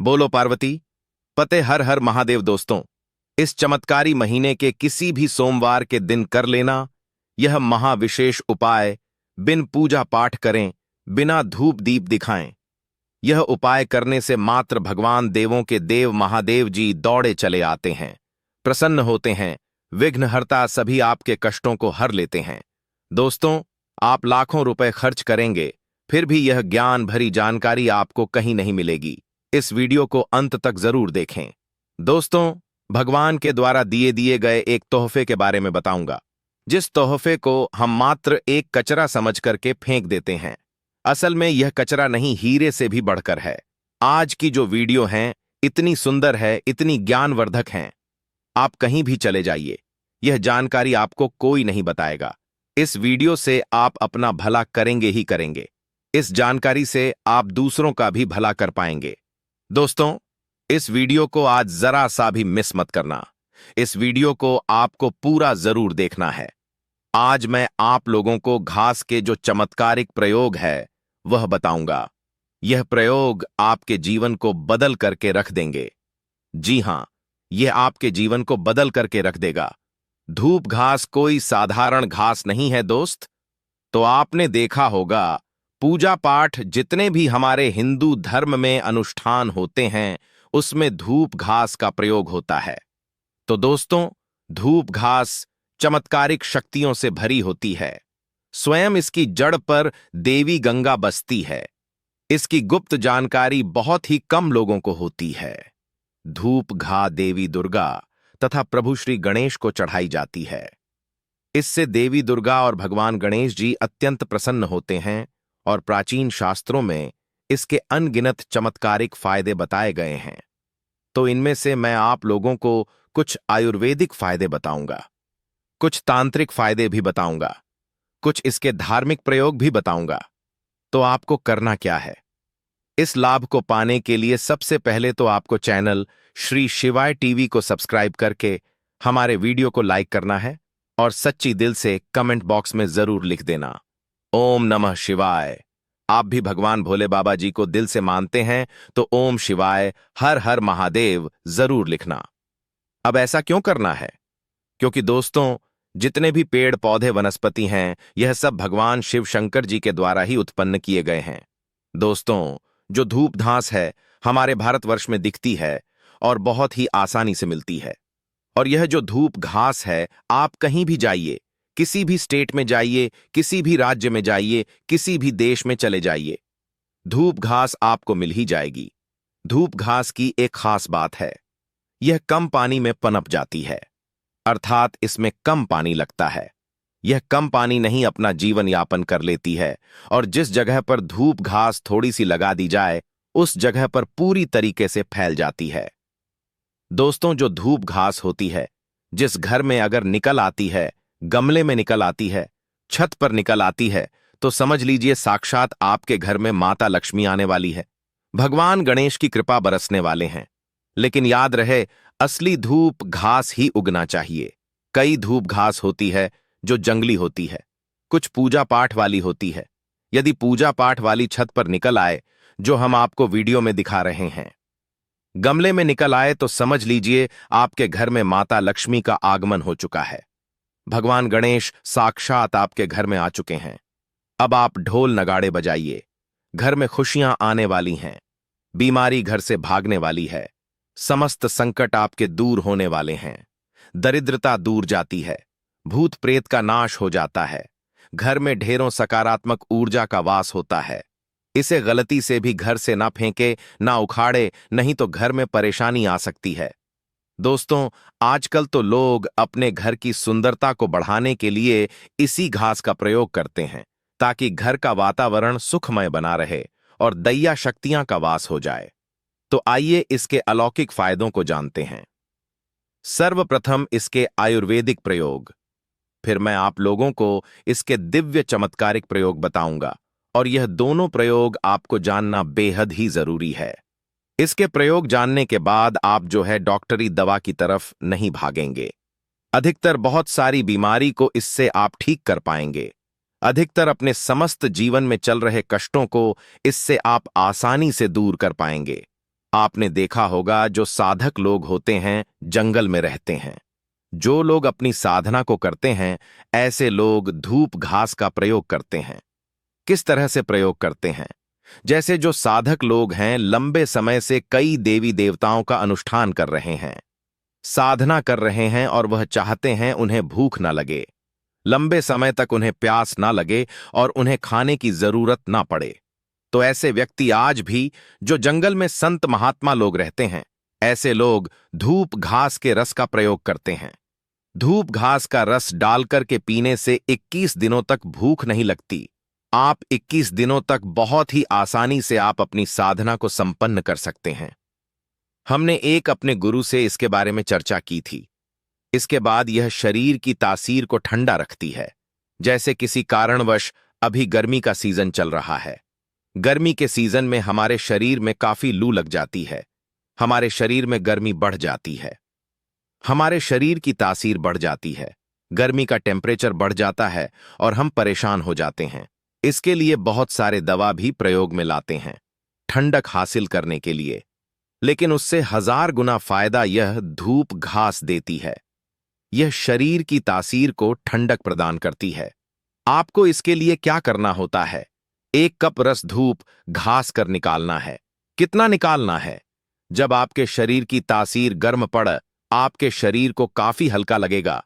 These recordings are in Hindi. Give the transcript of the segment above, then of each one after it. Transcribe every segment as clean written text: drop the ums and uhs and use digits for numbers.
बोलो पार्वती। पते हर हर महादेव। दोस्तों, इस चमत्कारी महीने के किसी भी सोमवार के दिन कर लेना यह महाविशेष उपाय। बिन पूजा पाठ करें, बिना धूप दीप दिखाएं। यह उपाय करने से मात्र भगवान देवों के देव महादेव जी दौड़े चले आते हैं, प्रसन्न होते हैं, विघ्नहर्ता सभी आपके कष्टों को हर लेते हैं। दोस्तों, आप लाखों रुपए खर्च करेंगे, फिर भी यह ज्ञान भरी जानकारी आपको कहीं नहीं मिलेगी। इस वीडियो को अंत तक जरूर देखें। दोस्तों, भगवान के द्वारा दिए गए एक तोहफे के बारे में बताऊंगा, जिस तोहफे को हम मात्र एक कचरा समझ करके फेंक देते हैं। असल में यह कचरा नहीं, हीरे से भी बढ़कर है। आज की जो वीडियो है इतनी सुंदर है, इतनी ज्ञानवर्धक है, आप कहीं भी चले जाइए, यह जानकारी आपको कोई नहीं बताएगा। इस वीडियो से आप अपना भला करेंगे ही करेंगे। इस जानकारी से आप दूसरों का भी भला कर पाएंगे। दोस्तों, इस वीडियो को आज जरा सा भी मिस मत करना। इस वीडियो को आपको पूरा जरूर देखना है। आज मैं आप लोगों को घास के जो चमत्कारिक प्रयोग है वह बताऊंगा। यह प्रयोग आपके जीवन को बदल करके रख देंगे। जी हां, यह आपके जीवन को बदल करके रख देगा। धूप घास कोई साधारण घास नहीं है दोस्त। तो आपने देखा होगा, पूजा पाठ जितने भी हमारे हिंदू धर्म में अनुष्ठान होते हैं उसमें धूप घास का प्रयोग होता है। तो दोस्तों, धूप घास चमत्कारिक शक्तियों से भरी होती है। स्वयं इसकी जड़ पर देवी गंगा बसती है। इसकी गुप्त जानकारी बहुत ही कम लोगों को होती है। धूप घा देवी दुर्गा तथा प्रभु श्री गणेश को चढ़ाई जाती है। इससे देवी दुर्गा और भगवान गणेश जी अत्यंत प्रसन्न होते हैं और प्राचीन शास्त्रों में इसके अनगिनत चमत्कारिक फायदे बताए गए हैं। तो इनमें से मैं आप लोगों को कुछ आयुर्वेदिक फायदे बताऊंगा, कुछ तांत्रिक फायदे भी बताऊंगा, कुछ इसके धार्मिक प्रयोग भी बताऊंगा। तो आपको करना क्या है? इस लाभ को पाने के लिए सबसे पहले तो आपको चैनल श्री शिवाय टीवी को सब्सक्राइब करके हमारे वीडियो को लाइक करना है और सच्ची दिल से कमेंट बॉक्स में जरूर लिख देना, ओम नमः शिवाय। आप भी भगवान भोले बाबा जी को दिल से मानते हैं तो ओम शिवाय हर हर महादेव जरूर लिखना। अब ऐसा क्यों करना है? क्योंकि दोस्तों, जितने भी पेड़ पौधे वनस्पति हैं यह सब भगवान शिव शंकर जी के द्वारा ही उत्पन्न किए गए हैं। दोस्तों, जो धूप घास है हमारे भारतवर्ष में दिखती है और बहुत ही आसानी से मिलती है। और यह जो धूप घास है, आप कहीं भी जाइए, किसी भी स्टेट में जाइए, किसी भी राज्य में जाइए, किसी भी देश में चले जाइए, धूप घास आपको मिल ही जाएगी। धूप घास की एक खास बात है, यह कम पानी में पनप जाती है, अर्थात इसमें कम पानी लगता है। यह कम पानी नहीं अपना जीवन यापन कर लेती है और जिस जगह पर धूप घास थोड़ी सी लगा दी जाए उस जगह पर पूरी तरीके से फैल जाती है। दोस्तों, जो धूप घास होती है, जिस घर में अगर निकल आती है, गमले में निकल आती है, छत पर निकल आती है, तो समझ लीजिए साक्षात आपके घर में माता लक्ष्मी आने वाली है, भगवान गणेश की कृपा बरसने वाले हैं। लेकिन याद रहे, असली धूप घास ही उगना चाहिए। कई धूप घास होती है जो जंगली होती है, कुछ पूजा पाठ वाली होती है। यदि पूजा पाठ वाली छत पर निकल आए, जो हम आपको वीडियो में दिखा रहे हैं, गमले में निकल आए, तो समझ लीजिए आपके घर में माता लक्ष्मी का आगमन हो चुका है। भगवान गणेश साक्षात आपके घर में आ चुके हैं। अब आप ढोल नगाड़े बजाइए, घर में खुशियां आने वाली हैं, बीमारी घर से भागने वाली है, समस्त संकट आपके दूर होने वाले हैं, दरिद्रता दूर जाती है, भूत प्रेत का नाश हो जाता है, घर में ढेरों सकारात्मक ऊर्जा का वास होता है। इसे गलती से भी घर से ना फेंके, ना उखाड़े, नहीं तो घर में परेशानी आ सकती है। दोस्तों, आजकल तो लोग अपने घर की सुंदरता को बढ़ाने के लिए इसी घास का प्रयोग करते हैं, ताकि घर का वातावरण सुखमय बना रहे और दैया शक्तियां का वास हो जाए। तो आइए इसके अलौकिक फायदों को जानते हैं। सर्वप्रथम इसके आयुर्वेदिक प्रयोग, फिर मैं आप लोगों को इसके दिव्य चमत्कारिक प्रयोग बताऊंगा, और यह दोनों प्रयोग आपको जानना बेहद ही जरूरी है। इसके प्रयोग जानने के बाद आप जो है डॉक्टरी दवा की तरफ नहीं भागेंगे। अधिकतर बहुत सारी बीमारी को इससे आप ठीक कर पाएंगे। अधिकतर अपने समस्त जीवन में चल रहे कष्टों को इससे आप आसानी से दूर कर पाएंगे। आपने देखा होगा जो साधक लोग होते हैं जंगल में रहते हैं। जो लोग अपनी साधना को करते हैं ऐसे लोग धूप घास का प्रयोग करते हैं। किस तरह से प्रयोग करते हैं? जैसे जो साधक लोग हैं लंबे समय से कई देवी देवताओं का अनुष्ठान कर रहे हैं, साधना कर रहे हैं और वह चाहते हैं उन्हें भूख ना लगे, लंबे समय तक उन्हें प्यास ना लगे और उन्हें खाने की जरूरत ना पड़े। तो ऐसे व्यक्ति आज भी जो जंगल में संत महात्मा लोग रहते हैं, ऐसे लोग धूप घास के रस का प्रयोग करते हैं। धूप घास का रस डालकर के पीने से 21 दिनों तक भूख नहीं लगती। आप 21 दिनों तक बहुत ही आसानी से आप अपनी साधना को संपन्न कर सकते हैं। हमने एक अपने गुरु से इसके बारे में चर्चा की थी। इसके बाद यह शरीर की तासीर को ठंडा रखती है। जैसे किसी कारणवश अभी गर्मी का सीजन चल रहा है। गर्मी के सीजन में हमारे शरीर में काफी लू लग जाती है, हमारे शरीर में गर्मी बढ़ जाती है, हमारे शरीर की तासीर बढ़ जाती है, गर्मी का टेम्परेचर बढ़ जाता है और हम परेशान हो जाते हैं। इसके लिए बहुत सारे दवा भी प्रयोग में लाते हैं ठंडक हासिल करने के लिए, लेकिन उससे 1000 गुना फायदा यह धूप घास देती है। यह शरीर की तासीर को ठंडक प्रदान करती है। आपको इसके लिए क्या करना होता है? 1 कप रस धूप घास कर निकालना है। कितना निकालना है? जब आपके शरीर की तासीर गर्म पड़, आपके शरीर को काफी हल्का लगेगा।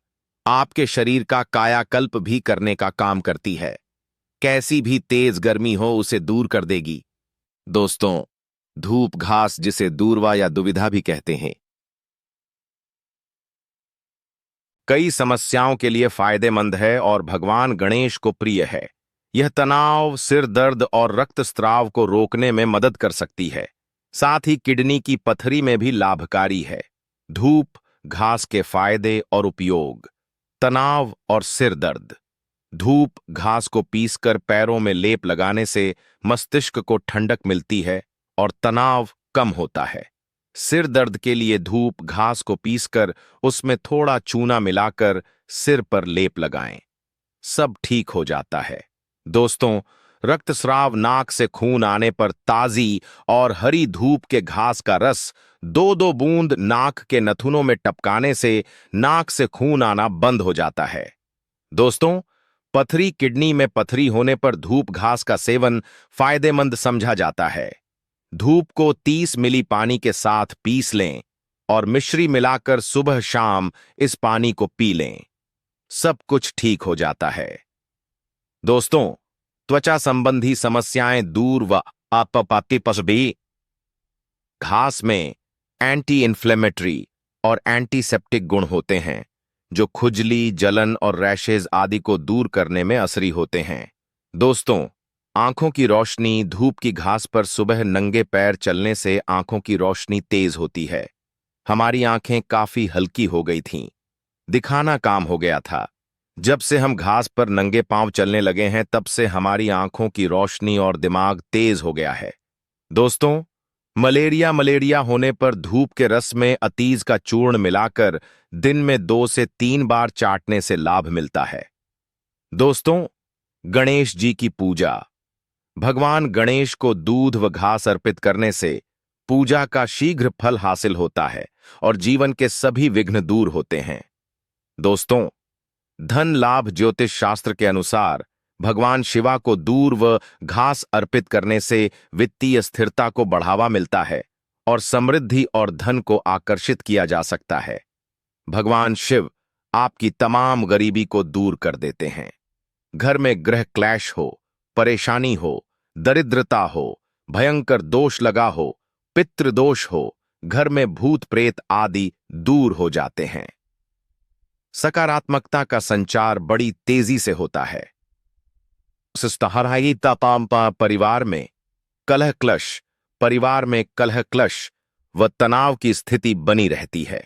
आपके शरीर का कायाकल्प भी करने का काम करती है। कैसी भी तेज गर्मी हो उसे दूर कर देगी। दोस्तों, धूप घास जिसे दूर्वा या दुविधा भी कहते हैं, कई समस्याओं के लिए फायदेमंद है और भगवान गणेश को प्रिय है। यह तनाव, सिर दर्द और रक्तस्राव को रोकने में मदद कर सकती है। साथ ही किडनी की पथरी में भी लाभकारी है। धूप घास के फायदे और उपयोग। तनाव और सिर दर्द। धूप घास को पीसकर पैरों में लेप लगाने से मस्तिष्क को ठंडक मिलती है और तनाव कम होता है। सिर दर्द के लिए धूप घास को पीसकर उसमें थोड़ा चूना मिलाकर सिर पर लेप लगाएं, सब ठीक हो जाता है। दोस्तों, रक्तस्राव, नाक से खून आने पर ताजी और हरी धूप के घास का रस 2-2 बूंद नाक के नथुनों में टपकाने से नाक से खून आना बंद हो जाता है। दोस्तों, पथरी, किडनी में पथरी होने पर धूप घास का सेवन फायदेमंद समझा जाता है। धूप को 30 मिली पानी के साथ पीस लें और मिश्री मिलाकर सुबह शाम इस पानी को पी लें, सब कुछ ठीक हो जाता है। दोस्तों, त्वचा संबंधी समस्याएं दूर व आपपातिपस भी। घास में एंटी इन्फ्लेमेटरी और एंटीसेप्टिक गुण होते हैं जो खुजली, जलन और रैशेज आदि को दूर करने में असरी होते हैं। दोस्तों, आंखों की रोशनी। धूप की घास पर सुबह नंगे पैर चलने से आंखों की रोशनी तेज होती है। हमारी आंखें काफी हल्की हो गई थीं, दिखाना काम हो गया था। जब से हम घास पर नंगे पांव चलने लगे हैं तब से हमारी आंखों की रोशनी और दिमाग तेज हो गया है। दोस्तों, मलेरिया होने पर धूप के रस में अतीज का चूर्ण मिलाकर दिन में 2 से 3 बार चाटने से लाभ मिलता है। दोस्तों, गणेश जी की पूजा। भगवान गणेश को दूध व घास अर्पित करने से पूजा का शीघ्र फल हासिल होता है और जीवन के सभी विघ्न दूर होते हैं। दोस्तों, धन लाभ ज्योतिष शास्त्र के अनुसार भगवान शिवा को दूध व घास अर्पित करने से वित्तीय स्थिरता को बढ़ावा मिलता है और समृद्धि और धन को आकर्षित किया जा सकता है। भगवान शिव आपकी तमाम गरीबी को दूर कर देते हैं। घर में ग्रह क्लैश हो, परेशानी हो, दरिद्रता हो, भयंकर दोष लगा हो, पितृदोष हो, घर में भूत प्रेत आदि दूर हो जाते हैं। सकारात्मकता का संचार बड़ी तेजी से होता है। परिवार में कलह क्लश व तनाव की स्थिति बनी रहती है।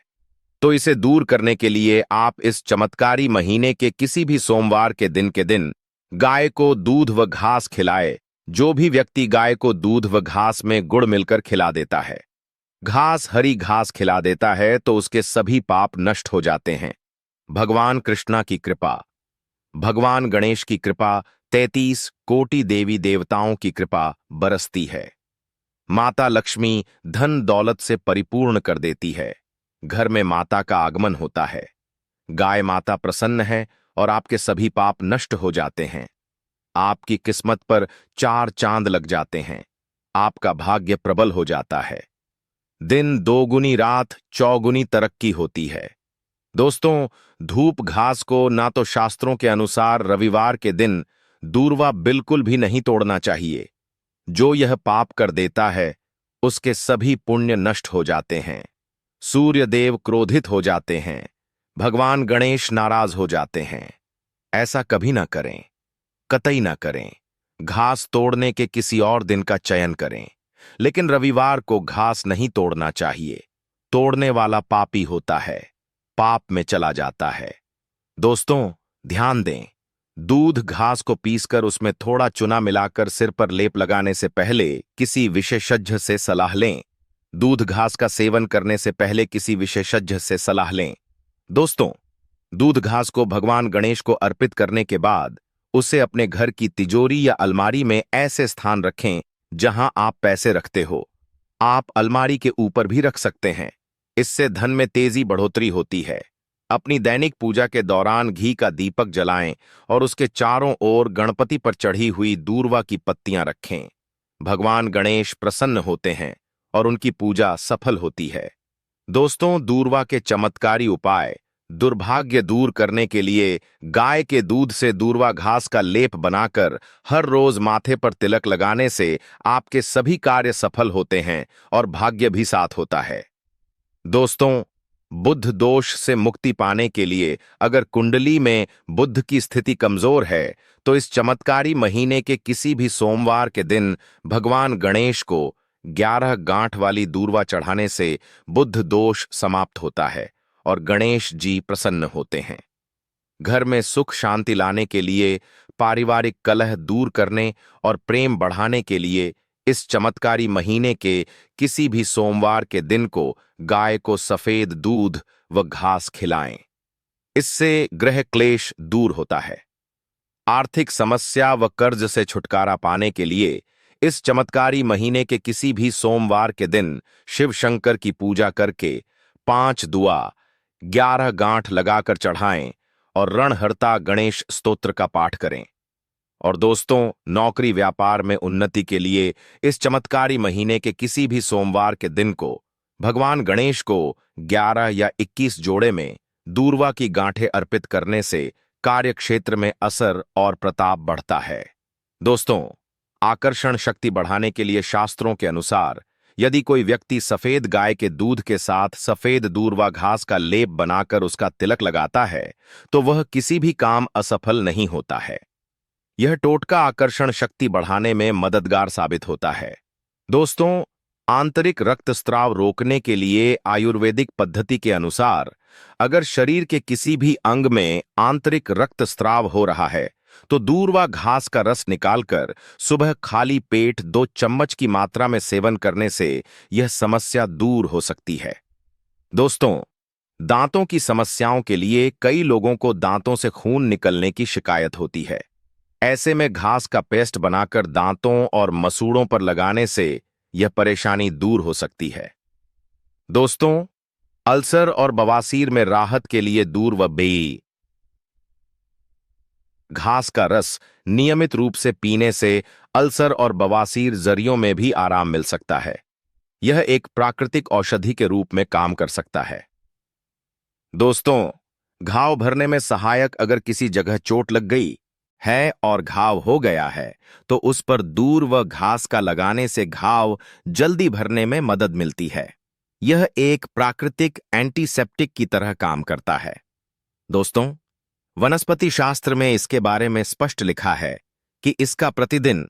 तो इसे दूर करने के लिए आप इस चमत्कारी महीने के किसी भी सोमवार के दिन गाय को दूध व घास खिलाए। जो भी व्यक्ति गाय को दूध व घास में गुड़ मिलकर खिला देता है, हरी घास खिला देता है, तो उसके सभी पाप नष्ट हो जाते हैं। भगवान कृष्णा की कृपा, भगवान गणेश की कृपा, 33 कोटि देवी देवताओं की कृपा बरसती है। माता लक्ष्मी धन दौलत से परिपूर्ण कर देती है। घर में माता का आगमन होता है। गाय माता प्रसन्न है और आपके सभी पाप नष्ट हो जाते हैं। आपकी किस्मत पर 4 चांद लग जाते हैं। आपका भाग्य प्रबल हो जाता है। दिन दोगुनी, रात चौगुनी तरक्की होती है। दोस्तों, धूप घास को ना तो शास्त्रों के अनुसार रविवार के दिन दूर्वा बिल्कुल भी नहीं तोड़ना चाहिए। जो यह पाप कर देता है उसके सभी पुण्य नष्ट हो जाते हैं। सूर्य देव क्रोधित हो जाते हैं। भगवान गणेश नाराज हो जाते हैं। ऐसा कभी ना करें, कतई ना करें। घास तोड़ने के किसी और दिन का चयन करें, लेकिन रविवार को घास नहीं तोड़ना चाहिए। तोड़ने वाला पापी होता है, पाप में चला जाता है। दोस्तों, ध्यान दें, दूध घास को पीसकर उसमें थोड़ा चूना मिलाकर सिर पर लेप लगाने से पहले किसी विशेषज्ञ से सलाह लें। दूध घास का सेवन करने से पहले किसी विशेषज्ञ से सलाह लें। दोस्तों, दूध घास को भगवान गणेश को अर्पित करने के बाद उसे अपने घर की तिजोरी या अलमारी में ऐसे स्थान रखें जहां आप पैसे रखते हो। आप अलमारी के ऊपर भी रख सकते हैं। इससे धन में तेजी बढ़ोतरी होती है। अपनी दैनिक पूजा के दौरान घी का दीपक जलाएं और उसके चारों ओर गणपति पर चढ़ी हुई दूर्वा की पत्तियां रखें। भगवान गणेश प्रसन्न होते हैं और उनकी पूजा सफल होती है। दोस्तों, दूर्वा के चमत्कारी उपाय दुर्भाग्य दूर करने के लिए गाय के दूध से दूर्वा घास का लेप बनाकर हर रोज माथे पर तिलक लगाने से आपके सभी कार्य सफल होते हैं और भाग्य भी साथ होता है। दोस्तों, बुध दोष से मुक्ति पाने के लिए अगर कुंडली में बुध की स्थिति कमजोर है तो इस चमत्कारी महीने के किसी भी सोमवार के दिन भगवान गणेश को 11 गांठ वाली दूर्वा चढ़ाने से बुध दोष समाप्त होता है और गणेश जी प्रसन्न होते हैं। घर में सुख शांति लाने के लिए, पारिवारिक कलह दूर करने और प्रेम बढ़ाने के लिए इस चमत्कारी महीने के किसी भी सोमवार के दिन को गाय को सफेद दूध व घास खिलाएं। इससे गृह क्लेश दूर होता है। आर्थिक समस्या व कर्ज से छुटकारा पाने के लिए इस चमत्कारी महीने के किसी भी सोमवार के दिन शिव शंकर की पूजा करके 5 दुआ 11 गांठ लगाकर चढ़ाएं और रणहर्ता गणेश स्तोत्र का पाठ करें। और दोस्तों, नौकरी व्यापार में उन्नति के लिए इस चमत्कारी महीने के किसी भी सोमवार के दिन को भगवान गणेश को 11 या 21 जोड़े में दूर्वा की गांठें अर्पित करने से कार्य क्षेत्र में असर और प्रताप बढ़ता है। दोस्तों, आकर्षण शक्ति बढ़ाने के लिए शास्त्रों के अनुसार यदि कोई व्यक्ति सफेद गाय के दूध के साथ सफेद दूर्वा घास का लेप बनाकर उसका तिलक लगाता है तो वह किसी भी काम असफल नहीं होता है। यह टोटका आकर्षण शक्ति बढ़ाने में मददगार साबित होता है। दोस्तों, आंतरिक रक्तस्राव रोकने के लिए आयुर्वेदिक पद्धति के अनुसार अगर शरीर के किसी भी अंग में आंतरिक रक्तस्राव हो रहा है तो दूर्वा घास का रस निकालकर सुबह खाली पेट 2 चम्मच की मात्रा में सेवन करने से यह समस्या दूर हो सकती है। दोस्तों, दांतों की समस्याओं के लिए कई लोगों को दांतों से खून निकलने की शिकायत होती है। ऐसे में घास का पेस्ट बनाकर दांतों और मसूड़ों पर लगाने से यह परेशानी दूर हो सकती है। दोस्तों, अल्सर और बवासीर में राहत के लिए दूर्वा बेई घास का रस नियमित रूप से पीने से अल्सर और बवासीर जरियों में भी आराम मिल सकता है। यह एक प्राकृतिक औषधि के रूप में काम कर सकता है। दोस्तों, घाव भरने में सहायक अगर किसी जगह चोट लग गई है और घाव हो गया है तो उस पर दूर व घास का लगाने से घाव जल्दी भरने में मदद मिलती है। यह एक प्राकृतिक एंटीसेप्टिक की तरह काम करता है। दोस्तों, वनस्पति शास्त्र में इसके बारे में स्पष्ट लिखा है कि इसका प्रतिदिन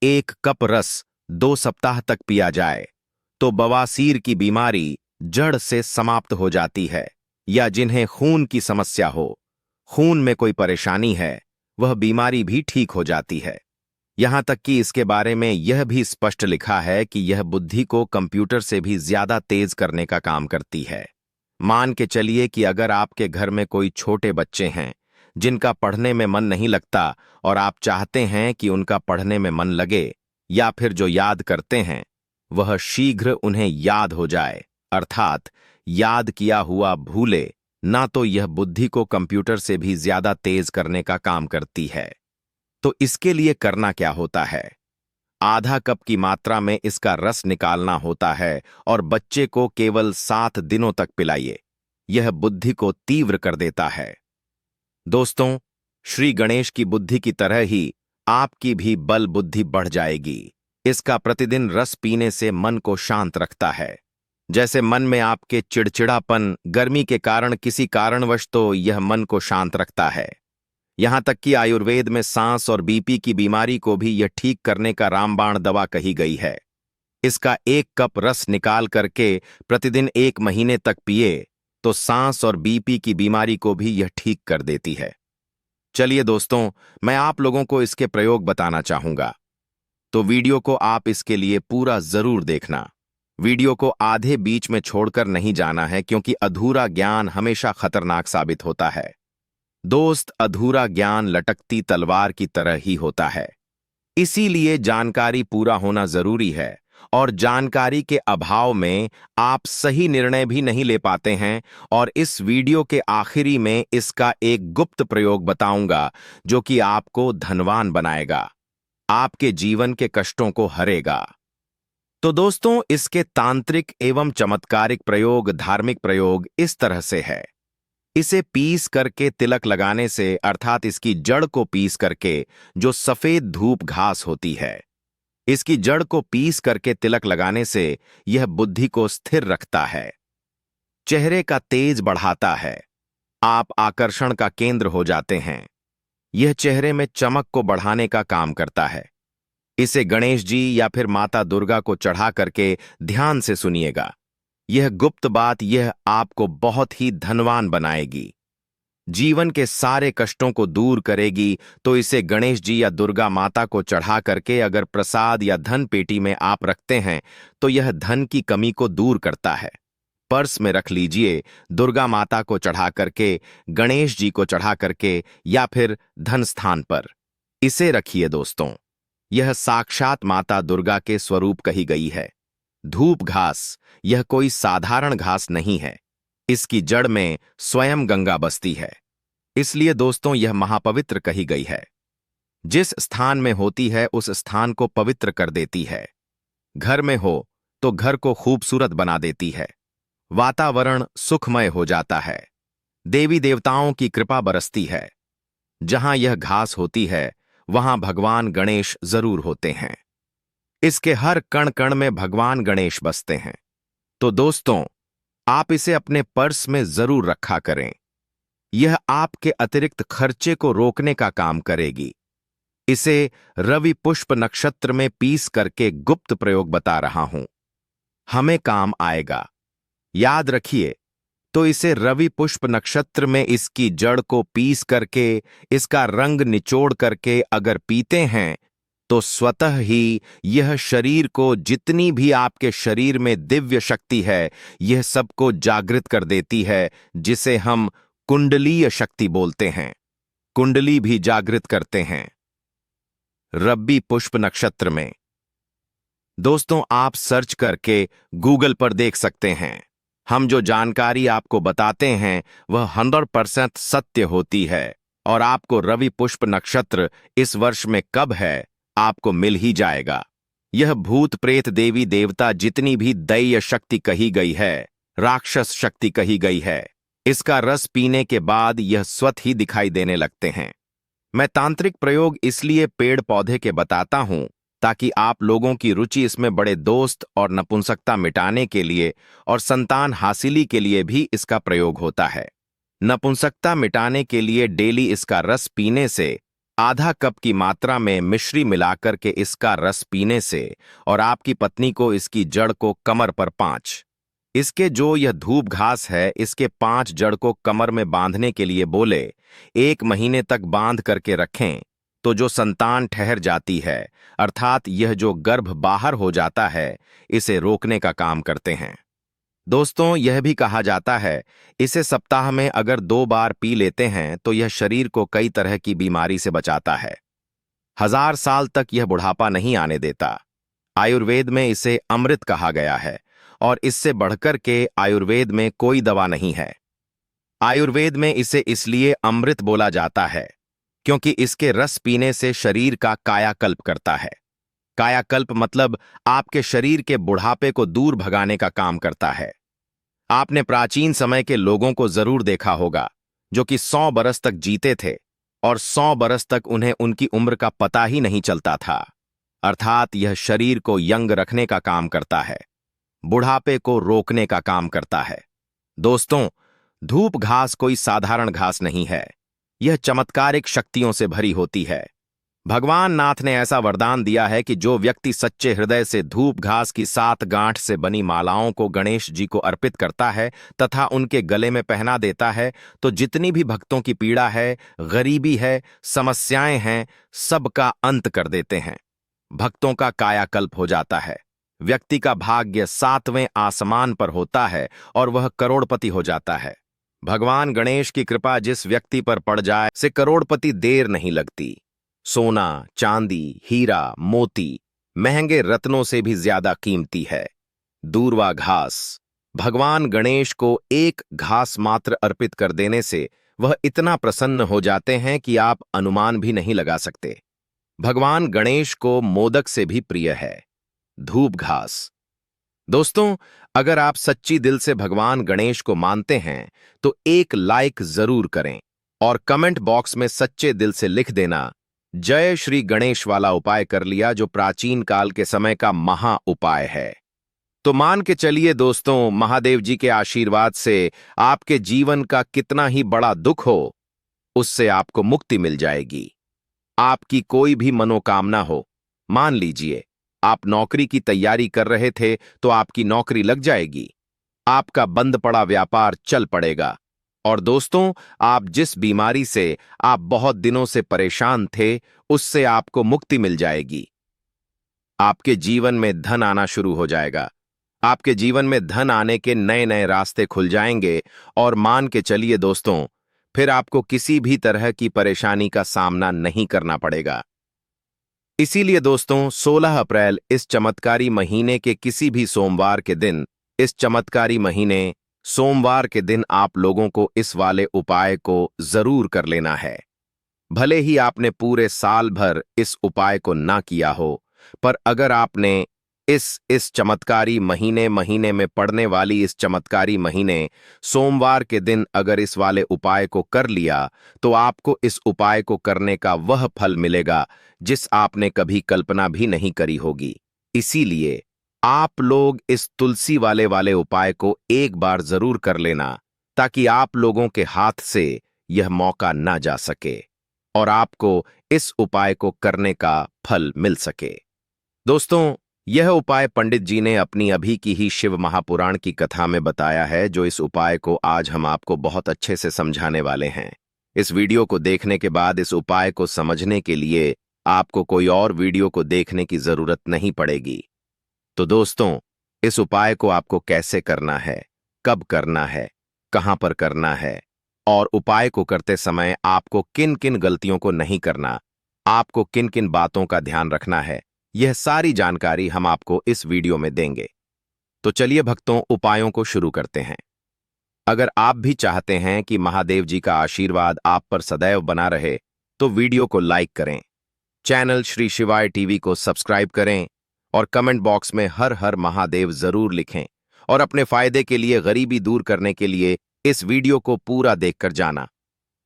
1 कप रस 2 सप्ताह तक पिया जाए तो बवासीर की बीमारी जड़ से समाप्त हो जाती है, या जिन्हें खून की समस्या हो, खून में कोई परेशानी है, वह बीमारी भी ठीक हो जाती है। यहां तक कि इसके बारे में यह भी स्पष्ट लिखा है कि यह बुद्धि को कंप्यूटर से भी ज्यादा तेज करने का काम करती है। मान के चलिए कि अगर आपके घर में कोई छोटे बच्चे हैं जिनका पढ़ने में मन नहीं लगता और आप चाहते हैं कि उनका पढ़ने में मन लगे, या फिर जो याद करते हैं वह शीघ्र उन्हें याद हो जाए, अर्थात याद किया हुआ भूले ना, तो यह बुद्धि को कंप्यूटर से भी ज्यादा तेज करने का काम करती है। तो इसके लिए करना क्या होता है? आधा कप की मात्रा में इसका रस निकालना होता है और बच्चे को केवल 7 दिनों तक पिलाइए। यह बुद्धि को तीव्र कर देता है। दोस्तों, श्री गणेश की बुद्धि की तरह ही आपकी भी बल बुद्धि बढ़ जाएगी। इसका प्रतिदिन रस पीने से मन को शांत रखता है। जैसे मन में आपके चिड़चिड़ापन, गर्मी के कारण किसी कारणवश, तो यह मन को शांत रखता है। यहां तक कि आयुर्वेद में सांस और बीपी की बीमारी को भी यह ठीक करने का रामबाण दवा कही गई है। इसका 1 कप रस निकाल करके प्रतिदिन 1 महीने तक पिए तो सांस और बीपी की बीमारी को भी यह ठीक कर देती है। चलिए दोस्तों, मैं आप लोगों को इसके प्रयोग बताना चाहूंगा, तो वीडियो को आप इसके लिए पूरा जरूर देखना। वीडियो को आधे बीच में छोड़कर नहीं जाना है, क्योंकि अधूरा ज्ञान हमेशा खतरनाक साबित होता है। दोस्त, अधूरा ज्ञान लटकती तलवार की तरह ही होता है। इसीलिए जानकारी पूरा होना जरूरी है, और जानकारी के अभाव में आप सही निर्णय भी नहीं ले पाते हैं। और इस वीडियो के आखिरी में इसका एक गुप्त प्रयोग बताऊंगा, जो कि आपको धनवान बनाएगा, आपके जीवन के कष्टों को हरेगा। तो दोस्तों, इसके तांत्रिक एवं चमत्कारिक प्रयोग, धार्मिक प्रयोग इस तरह से है। इसे पीस करके तिलक लगाने से, अर्थात इसकी जड़ को पीस करके, जो सफेद धूप घास होती है, इसकी जड़ को पीस करके तिलक लगाने से यह बुद्धि को स्थिर रखता है, चेहरे का तेज बढ़ाता है, आप आकर्षण का केंद्र हो जाते हैं। यह चेहरे में चमक को बढ़ाने का काम करता है। इसे गणेश जी या फिर माता दुर्गा को चढ़ा करके ध्यान से सुनिएगा। यह गुप्त बात, यह आपको बहुत ही धनवान बनाएगी, जीवन के सारे कष्टों को दूर करेगी। तो इसे गणेश जी या दुर्गा माता को चढ़ा करके अगर प्रसाद या धन पेटी में आप रखते हैं, तो यह धन की कमी को दूर करता है। पर्स में रख लीजिए, दुर्गा माता को चढ़ा करके, गणेश जी को चढ़ा करके, या फिर धन स्थान पर इसे रखिए। दोस्तों, यह साक्षात माता दुर्गा के स्वरूप कही गई है। धूप घास, यह कोई साधारण घास नहीं है। इसकी जड़ में स्वयं गंगा बसती है, इसलिए दोस्तों यह महापवित्र कही गई है। जिस स्थान में होती है उस स्थान को पवित्र कर देती है। घर में हो तो घर को खूबसूरत बना देती है, वातावरण सुखमय हो जाता है, देवी देवताओं की कृपा बरसती है। जहां यह घास होती है वहां भगवान गणेश जरूर होते हैं। इसके हर कण कण में भगवान गणेश बसते हैं। तो दोस्तों, आप इसे अपने पर्स में जरूर रखा करें। यह आपके अतिरिक्त खर्चे को रोकने का काम करेगी। इसे रवि पुष्प नक्षत्र में पीस करके गुप्त प्रयोग बता रहा हूं, हमें काम आएगा। याद रखिए, तो इसे रवि पुष्प नक्षत्र में इसकी जड़ को पीस करके, इसका रंग निचोड़ करके अगर पीते हैं, तो स्वतः ही यह शरीर को, जितनी भी आपके शरीर में दिव्य शक्ति है, यह सबको जागृत कर देती है, जिसे हम कुंडलीय शक्ति बोलते हैं। कुंडली भी जागृत करते हैं रवि पुष्प नक्षत्र में। दोस्तों, आप सर्च करके गूगल पर देख सकते हैं। हम जो जानकारी आपको बताते हैं वह 100% सत्य होती है, और आपको रवि पुष्प नक्षत्र इस वर्ष में कब है आपको मिल ही जाएगा। यह भूत प्रेत देवी देवता, जितनी भी दैय शक्ति कही गई है, राक्षस शक्ति कही गई है, इसका रस पीने के बाद यह स्वतः ही दिखाई देने लगते हैं। मैं तांत्रिक प्रयोग इसलिए पेड़ पौधे के बताता हूं, ताकि आप लोगों की रुचि इसमें बड़े दोस्त और नपुंसकता मिटाने के लिए और संतान हासिली के लिए भी इसका प्रयोग होता है। नपुंसकता मिटाने के लिए डेली इसका रस पीने से, आधा कप की मात्रा में मिश्री मिलाकर के इसका रस पीने से, और आपकी पत्नी को इसकी जड़ को कमर पर 5, इसके जो यह धूप घास है, इसके 5 जड़ को कमर में बांधने के लिए बोले, 1 महीने तक बांध करके रखें, तो जो संतान ठहर जाती है, अर्थात यह जो गर्भ बाहर हो जाता है, इसे रोकने का काम करते हैं। दोस्तों, यह भी कहा जाता है, इसे सप्ताह में अगर 2 बार पी लेते हैं तो यह शरीर को कई तरह की बीमारी से बचाता है। 1000 साल तक यह बुढ़ापा नहीं आने देता। आयुर्वेद में इसे अमृत कहा गया है और इससे बढ़कर के आयुर्वेद में कोई दवा नहीं है। आयुर्वेद में इसे इसलिए अमृत बोला जाता है क्योंकि इसके रस पीने से शरीर का कायाकल्प करता है। कायाकल्प मतलब आपके शरीर के बुढ़ापे को दूर भगाने का काम करता है। आपने प्राचीन समय के लोगों को जरूर देखा होगा जो कि 100 बरस तक जीते थे और 100 बरस तक उन्हें उनकी उम्र का पता ही नहीं चलता था। अर्थात यह शरीर को यंग रखने का काम करता है, बुढ़ापे को रोकने का काम करता है। दोस्तों, धूप घास कोई साधारण घास नहीं है, यह चमत्कारिक शक्तियों से भरी होती है। भगवान नाथ ने ऐसा वरदान दिया है कि जो व्यक्ति सच्चे हृदय से धूप घास की 7 गांठ से बनी मालाओं को गणेश जी को अर्पित करता है तथा उनके गले में पहना देता है, तो जितनी भी भक्तों की पीड़ा है, गरीबी है, समस्याएं हैं, सबका अंत कर देते हैं। भक्तों का कायाकल्प हो जाता है। व्यक्ति का भाग्य 7वें आसमान पर होता है और वह करोड़पति हो जाता है। भगवान गणेश की कृपा जिस व्यक्ति पर पड़ जाए से करोड़पति देर नहीं लगती। सोना, चांदी, हीरा, मोती महंगे रत्नों से भी ज्यादा कीमती है। दूर्वा घास, भगवान गणेश को एक घास मात्र अर्पित कर देने से वह इतना प्रसन्न हो जाते हैं कि आप अनुमान भी नहीं लगा सकते। भगवान गणेश को मोदक से भी प्रिय है धूप घास। दोस्तों, अगर आप सच्ची दिल से भगवान गणेश को मानते हैं तो एक लाइक जरूर करें और कमेंट बॉक्स में सच्चे दिल से लिख देना, जय श्री गणेश वाला उपाय कर लिया, जो प्राचीन काल के समय का महा उपाय है। तो मान के चलिए दोस्तों, महादेव जी के आशीर्वाद से आपके जीवन का कितना ही बड़ा दुख हो, उससे आपको मुक्ति मिल जाएगी। आपकी कोई भी मनोकामना हो, मान लीजिए आप नौकरी की तैयारी कर रहे थे तो आपकी नौकरी लग जाएगी। आपका बंद पड़ा व्यापार चल पड़ेगा। और दोस्तों, आप जिस बीमारी से आप बहुत दिनों से परेशान थे, उससे आपको मुक्ति मिल जाएगी। आपके जीवन में धन आना शुरू हो जाएगा। आपके जीवन में धन आने के नए नए रास्ते खुल जाएंगे और मान के चलिए दोस्तों, फिर आपको किसी भी तरह की परेशानी का सामना नहीं करना पड़ेगा। इसीलिए दोस्तों, 16 अप्रैल इस चमत्कारी महीने के किसी भी सोमवार के दिन, इस चमत्कारी महीने सोमवार के दिन आप लोगों को इस वाले उपाय को जरूर कर लेना है। भले ही आपने पूरे साल भर इस उपाय को ना किया हो, पर अगर आपने इस चमत्कारी महीने में पड़ने वाली इस चमत्कारी महीने सोमवार के दिन अगर इस वाले उपाय को कर लिया, तो आपको इस उपाय को करने का वह फल मिलेगा जिस आपने कभी कल्पना भी नहीं करी होगी। इसीलिए आप लोग इस तुलसी वाले उपाय को एक बार जरूर कर लेना, ताकि आप लोगों के हाथ से यह मौका ना जा सके और आपको इस उपाय को करने का फल मिल सके। दोस्तों, यह उपाय पंडित जी ने अपनी अभी की ही शिव महापुराण की कथा में बताया है, जो इस उपाय को आज हम आपको बहुत अच्छे से समझाने वाले हैं। इस वीडियो को देखने के बाद इस उपाय को समझने के लिए आपको कोई और वीडियो को देखने की जरूरत नहीं पड़ेगी। तो दोस्तों, इस उपाय को आपको कैसे करना है, कब करना है, कहां पर करना है और उपाय को करते समय आपको किन किन गलतियों को नहीं करना, आपको किन किन बातों का ध्यान रखना है, यह सारी जानकारी हम आपको इस वीडियो में देंगे। तो चलिए भक्तों, उपायों को शुरू करते हैं। अगर आप भी चाहते हैं कि महादेव जी का आशीर्वाद आप पर सदैव बना रहे, तो वीडियो को लाइक करें, चैनल श्री शिवाय टीवी को सब्सक्राइब करें और कमेंट बॉक्स में हर हर महादेव जरूर लिखें और अपने फायदे के लिए, गरीबी दूर करने के लिए इस वीडियो को पूरा देखकर जाना।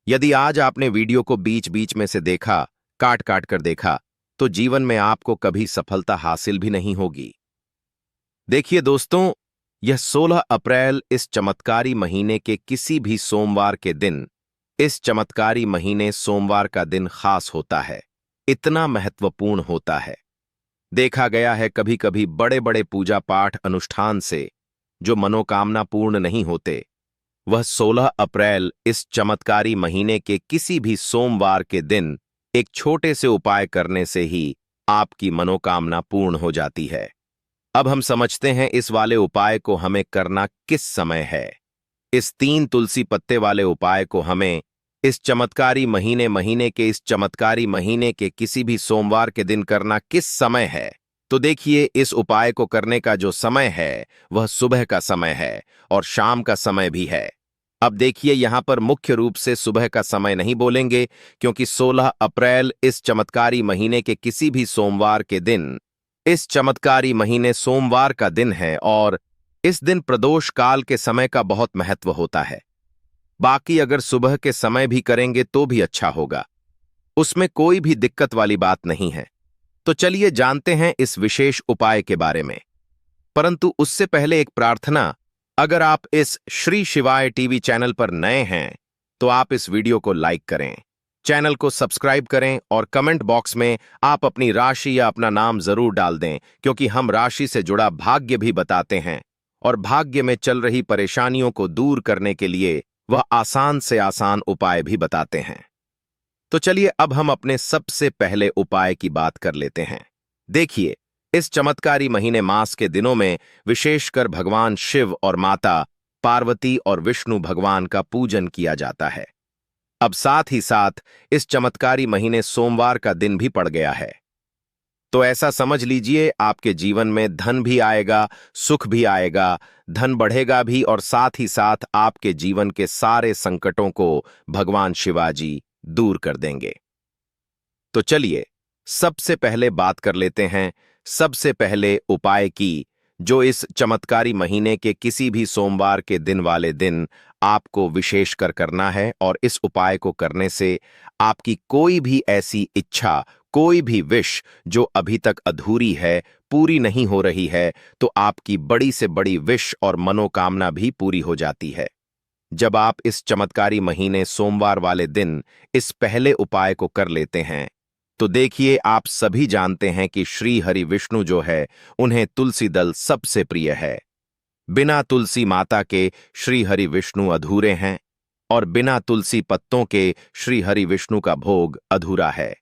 यदि आज आपने वीडियो को बीच बीच में से देखा, काट काट कर देखा, तो जीवन में आपको कभी सफलता हासिल भी नहीं होगी। देखिए दोस्तों, यह 16 अप्रैल इस चमत्कारी महीने के किसी भी सोमवार के दिन, इस चमत्कारी महीने सोमवार का दिन खास होता है, इतना महत्वपूर्ण होता है। देखा गया है कभी कभी बड़े बड़े पूजा पाठ अनुष्ठान से जो मनोकामना पूर्ण नहीं होते, वह 16 अप्रैल इस चमत्कारी महीने के किसी भी सोमवार के दिन एक छोटे से उपाय करने से ही आपकी मनोकामना पूर्ण हो जाती है। अब हम समझते हैं इस वाले उपाय को हमें करना किस समय है। इस 3 तुलसी पत्ते वाले उपाय को हमें इस चमत्कारी महीने के इस चमत्कारी महीने के किसी भी सोमवार के दिन करना किस समय है, तो देखिए, इस उपाय को करने का जो समय है वह सुबह का समय है और शाम का समय भी है। अब देखिए, यहां पर मुख्य रूप से सुबह का समय नहीं बोलेंगे, क्योंकि 16 अप्रैल इस चमत्कारी महीने के किसी भी सोमवार के दिन, इस चमत्कारी महीने सोमवार का दिन है और इस दिन प्रदोष काल के समय का बहुत महत्व होता है। बाकी अगर सुबह के समय भी करेंगे तो भी अच्छा होगा, उसमें कोई भी दिक्कत वाली बात नहीं है। तो चलिए जानते हैं इस विशेष उपाय के बारे में। परंतु उससे पहले एक प्रार्थना, अगर आप इस श्री शिवाय टीवी चैनल पर नए हैं तो आप इस वीडियो को लाइक करें, चैनल को सब्सक्राइब करें और कमेंट बॉक्स में आप अपनी राशि या अपना नाम जरूर डाल दें, क्योंकि हम राशि से जुड़ा भाग्य भी बताते हैं और भाग्य में चल रही परेशानियों को दूर करने के लिए वह आसान से आसान उपाय भी बताते हैं। तो चलिए अब हम अपने सबसे पहले उपाय की बात कर लेते हैं। देखिए, इस चमत्कारी महीने मास के दिनों में विशेषकर भगवान शिव और माता पार्वती और विष्णु भगवान का पूजन किया जाता है। अब साथ ही साथ इस चमत्कारी महीने सोमवार का दिन भी पड़ गया है, तो ऐसा समझ लीजिए आपके जीवन में धन भी आएगा, सुख भी आएगा, धन बढ़ेगा भी और साथ ही साथ आपके जीवन के सारे संकटों को भगवान शिवाजी दूर कर देंगे। तो चलिए सबसे पहले बात कर लेते हैं सबसे पहले उपाय की, जो इस चमत्कारी महीने के किसी भी सोमवार के दिन वाले दिन आपको विशेषकर करना है। और इस उपाय को करने से आपकी कोई भी ऐसी इच्छा, कोई भी विश जो अभी तक अधूरी है, पूरी नहीं हो रही है, तो आपकी बड़ी से बड़ी विश और मनोकामना भी पूरी हो जाती है जब आप इस चमत्कारी महीने सोमवार वाले दिन इस पहले उपाय को कर लेते हैं। तो देखिए, आप सभी जानते हैं कि श्री हरि विष्णु जो है, उन्हें तुलसी दल सबसे प्रिय है। बिना तुलसी माता के श्री हरि विष्णु अधूरे हैं और बिना तुलसी पत्तों के श्री हरि विष्णु का भोग अधूरा है।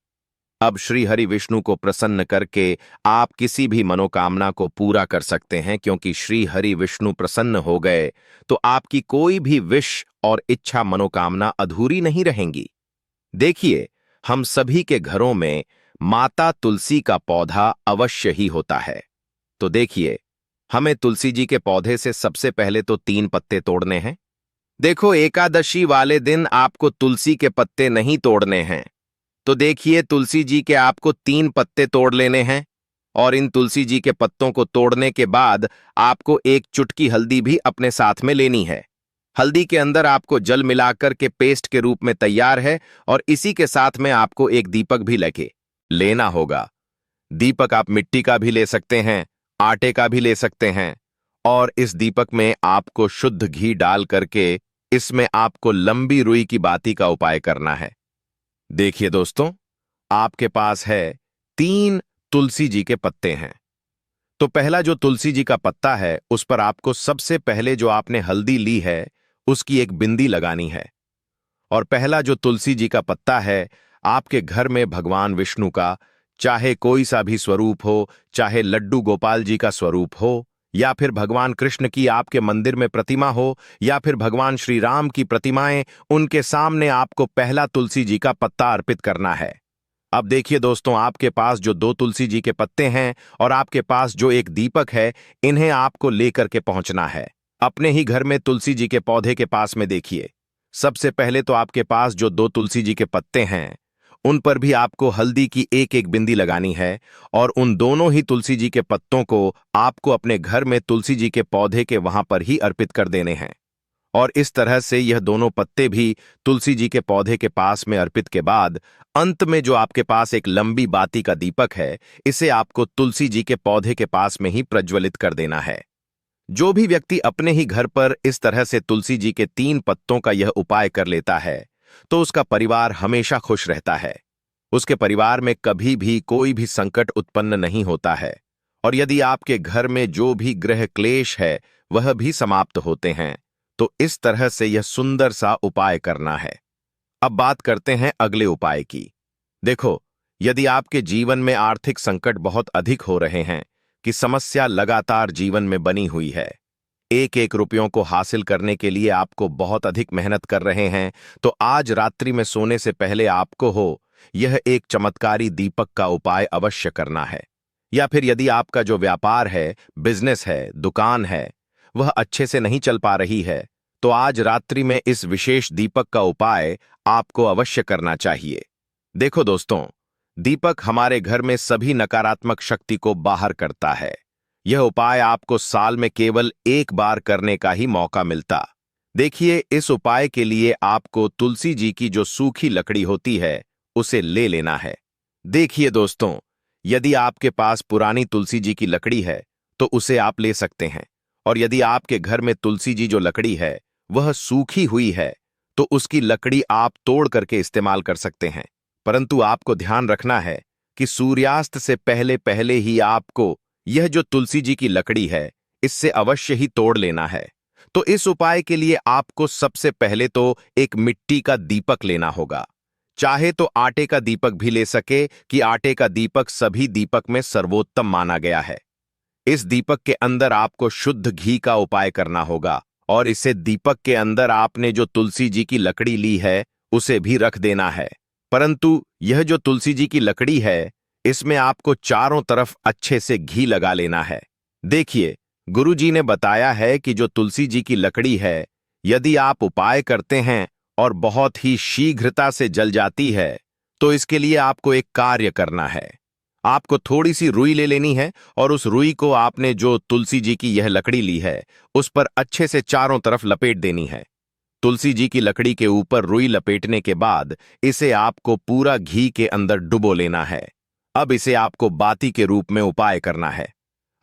अब श्री हरि विष्णु को प्रसन्न करके आप किसी भी मनोकामना को पूरा कर सकते हैं, क्योंकि श्री हरि विष्णु प्रसन्न हो गए तो आपकी कोई भी विश और इच्छा मनोकामना अधूरी नहीं रहेंगी। देखिए, हम सभी के घरों में माता तुलसी का पौधा अवश्य ही होता है। तो देखिए, हमें तुलसी जी के पौधे से सबसे पहले तो 3 पत्ते तोड़ने हैं। देखो, एकादशी वाले दिन आपको तुलसी के पत्ते नहीं तोड़ने हैं। तो देखिए, तुलसी जी के आपको 3 पत्ते तोड़ लेने हैं और इन तुलसी जी के पत्तों को तोड़ने के बाद आपको एक चुटकी हल्दी भी अपने साथ में लेनी है। हल्दी के अंदर आपको जल मिलाकर के पेस्ट के रूप में तैयार है और इसी के साथ में आपको एक दीपक भी लेना होगा। दीपक आप मिट्टी का भी ले सकते हैं, आटे का भी ले सकते हैं और इस दीपक में आपको शुद्ध घी डाल करके इसमें आपको लंबी रुई की बाती का उपाय करना है। देखिए दोस्तों, आपके पास है 3 तुलसी जी के पत्ते हैं। तो पहला जो तुलसी जी का पत्ता है, उस पर आपको सबसे पहले जो आपने हल्दी ली है उसकी एक बिंदी लगानी है। और पहला जो तुलसी जी का पत्ता है, आपके घर में भगवान विष्णु का चाहे कोई सा भी स्वरूप हो, चाहे लड्डू गोपाल जी का स्वरूप हो, या फिर भगवान कृष्ण की आपके मंदिर में प्रतिमा हो, या फिर भगवान श्री राम की प्रतिमाएं, उनके सामने आपको पहला तुलसी जी का पत्ता अर्पित करना है। अब देखिए दोस्तों, आपके पास जो 2 तुलसी जी के पत्ते हैं और आपके पास जो एक दीपक है, इन्हें आपको लेकर के पहुंचना है अपने ही घर में तुलसी जी के पौधे के पास में। देखिए, सबसे पहले तो आपके पास जो 2 तुलसी जी के पत्ते हैं, उन पर भी आपको हल्दी की एक एक बिंदी लगानी है और उन दोनों ही तुलसी जी के पत्तों को आपको अपने घर में तुलसी जी के पौधे के वहां पर ही अर्पित कर देने हैं। और इस तरह से यह दोनों पत्ते भी तुलसी जी के पौधे के पास में अर्पित के बाद अंत में जो आपके पास एक लंबी बाती का दीपक है, इसे आपको तुलसी जी के पौधे के पास में ही प्रज्वलित कर देना है। जो भी व्यक्ति अपने ही घर पर इस तरह से तुलसी जी के 3 पत्तों का यह उपाय कर लेता है, तो उसका परिवार हमेशा खुश रहता है। उसके परिवार में कभी भी कोई भी संकट उत्पन्न नहीं होता है और यदि आपके घर में जो भी ग्रह क्लेश है वह भी समाप्त होते हैं। तो इस तरह से यह सुंदर सा उपाय करना है। अब बात करते हैं अगले उपाय की। देखो, यदि आपके जीवन में आर्थिक संकट बहुत अधिक हो रहे हैं, कि समस्या लगातार जीवन में बनी हुई है, एक एक रुपयों को हासिल करने के लिए आपको बहुत अधिक मेहनत कर रहे हैं, तो आज रात्रि में सोने से पहले आपको यह एक चमत्कारी दीपक का उपाय अवश्य करना है। या फिर यदि आपका जो व्यापार है, बिजनेस है, दुकान है, वह अच्छे से नहीं चल पा रही है, तो आज रात्रि में इस विशेष दीपक का उपाय आपको अवश्य करना चाहिए। देखो दोस्तों, दीपक हमारे घर में सभी नकारात्मक शक्ति को बाहर करता है। यह उपाय आपको साल में केवल एक बार करने का ही मौका मिलता। देखिए, इस उपाय के लिए आपको तुलसी जी की जो सूखी लकड़ी होती है उसे ले लेना है। देखिए दोस्तों, यदि आपके पास पुरानी तुलसी जी की लकड़ी है तो उसे आप ले सकते हैं, और यदि आपके घर में तुलसी जी जो लकड़ी है वह सूखी हुई है तो उसकी लकड़ी आप तोड़ करके इस्तेमाल कर सकते हैं। परंतु आपको ध्यान रखना है कि सूर्यास्त से पहले पहले ही आपको यह जो तुलसी जी की लकड़ी है इससे अवश्य ही तोड़ लेना है। तो इस उपाय के लिए आपको सबसे पहले तो एक मिट्टी का दीपक लेना होगा। चाहे तो आटे का दीपक भी ले सके, कि आटे का दीपक सभी दीपक में सर्वोत्तम माना गया है। इस दीपक के अंदर आपको शुद्ध घी का उपाय करना होगा, और इसे दीपक के अंदर आपने जो तुलसी जी की लकड़ी ली है उसे भी रख देना है। परंतु यह जो तुलसी जी की लकड़ी है इसमें आपको चारों तरफ अच्छे से घी लगा लेना है। देखिए, गुरु जी ने बताया है कि जो तुलसी जी की लकड़ी है, यदि आप उपाय करते हैं और बहुत ही शीघ्रता से जल जाती है, तो इसके लिए आपको एक कार्य करना है। आपको थोड़ी सी रुई ले लेनी है, और उस रुई को आपने जो तुलसी जी की यह लकड़ी ली है उस पर अच्छे से चारों तरफ लपेट देनी है। तुलसी जी की लकड़ी के ऊपर रुई लपेटने के बाद इसे आपको पूरा घी के अंदर डुबो लेना है। अब इसे आपको बाती के रूप में उपाय करना है।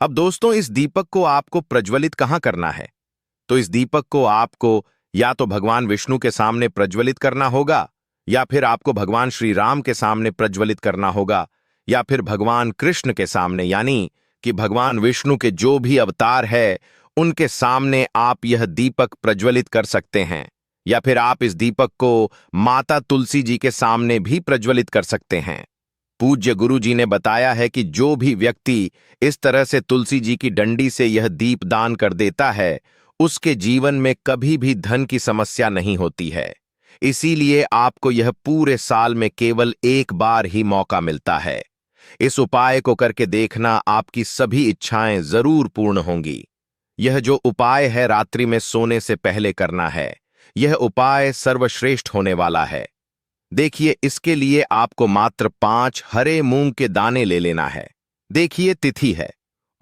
अब दोस्तों, इस दीपक को आपको प्रज्वलित कहां करना है? तो इस दीपक को आपको या तो भगवान विष्णु के सामने प्रज्वलित करना होगा, या फिर आपको भगवान श्री राम के सामने प्रज्वलित करना होगा, या फिर भगवान कृष्ण के सामने, यानी कि भगवान विष्णु के जो भी अवतार है उनके सामने आप यह दीपक प्रज्वलित कर सकते हैं। या फिर आप इस दीपक को माता तुलसी जी के सामने भी प्रज्वलित कर सकते हैं। पूज्य गुरु जी ने बताया है कि जो भी व्यक्ति इस तरह से तुलसी जी की डंडी से यह दीप दान कर देता है उसके जीवन में कभी भी धन की समस्या नहीं होती है। इसीलिए आपको यह पूरे साल में केवल एक बार ही मौका मिलता है। इस उपाय को करके देखना, आपकी सभी इच्छाएं जरूर पूर्ण होंगी। यह जो उपाय है रात्रि में सोने से पहले करना है। यह उपाय सर्वश्रेष्ठ होने वाला है। देखिए, इसके लिए आपको मात्र 5 हरे मूंग के दाने ले लेना है। देखिए, तिथि है